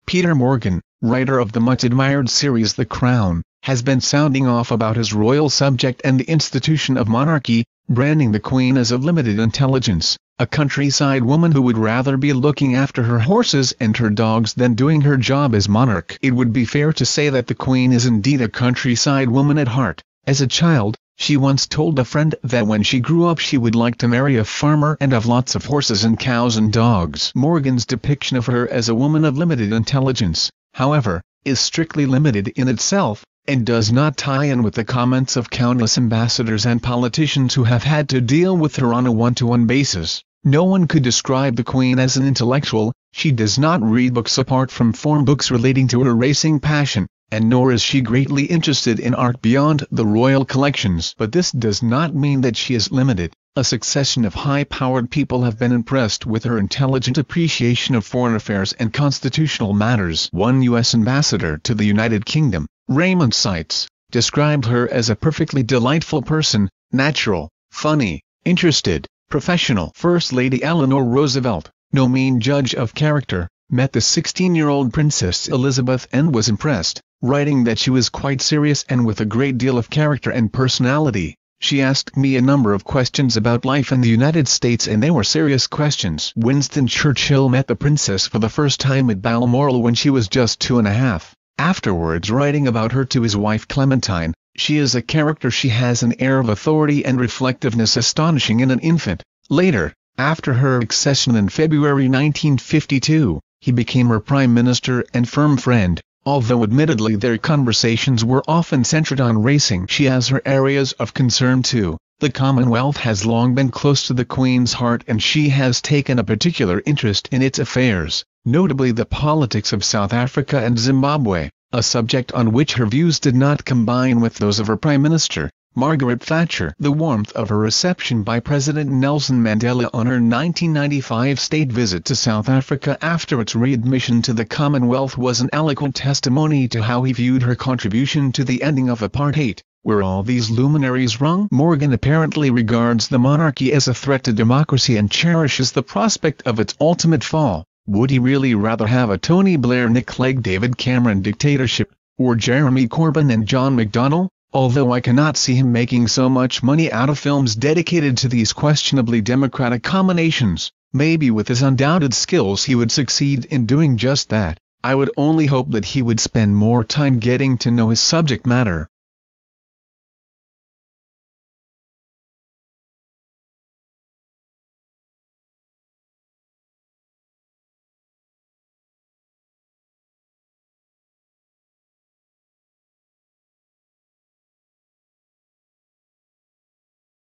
Peter Morgan, writer of the much-admired series The Crown, has been sounding off about his royal subject and the institution of monarchy, branding the Queen as of limited intelligence, a countryside woman who would rather be looking after her horses and her dogs than doing her job as monarch. It would be fair to say that the Queen is indeed a countryside woman at heart. As a child, she once told a friend that when she grew up she would like to marry a farmer and have lots of horses and cows and dogs. Morgan's depiction of her as a woman of limited intelligence, however, is strictly limited in itself, and does not tie in with the comments of countless ambassadors and politicians who have had to deal with her on a one-to-one basis. No one could describe the Queen as an intellectual. She does not read books apart from form books relating to her racing passion, and nor is she greatly interested in art beyond the royal collections. But this does not mean that she is limited. A succession of high-powered people have been impressed with her intelligent appreciation of foreign affairs and constitutional matters. One U.S. ambassador to the United Kingdom, Raymond Seitz, described her as a perfectly delightful person, natural, funny, interested, professional. First Lady Eleanor Roosevelt, no mean judge of character, met the 16-year-old Princess Elizabeth and was impressed, writing that she was quite serious and with a great deal of character and personality. She asked me a number of questions about life in the United States and they were serious questions. Winston Churchill met the princess for the first time at Balmoral when she was just 2.5. Afterwards, writing about her to his wife Clementine, "She is a character. She has an air of authority and reflectiveness astonishing in an infant." Later, after her accession in February 1952, he became her prime minister and firm friend. Although admittedly their conversations were often centered on racing, she has her areas of concern too. The Commonwealth has long been close to the Queen's heart and she has taken a particular interest in its affairs, notably the politics of South Africa and Zimbabwe, a subject on which her views did not combine with those of her Prime Minister, Margaret Thatcher. The warmth of her reception by President Nelson Mandela on her 1995 state visit to South Africa after its readmission to the Commonwealth was an eloquent testimony to how he viewed her contribution to the ending of apartheid. Were all these luminaries wrong? Morgan apparently regards the monarchy as a threat to democracy and cherishes the prospect of its ultimate fall. Would he really rather have a Tony Blair-Nick Clegg David Cameron dictatorship, or Jeremy Corbyn and John McDonnell? Although I cannot see him making so much money out of films dedicated to these questionably democratic combinations, maybe with his undoubted skills he would succeed in doing just that. I would only hope that he would spend more time getting to know his subject matter.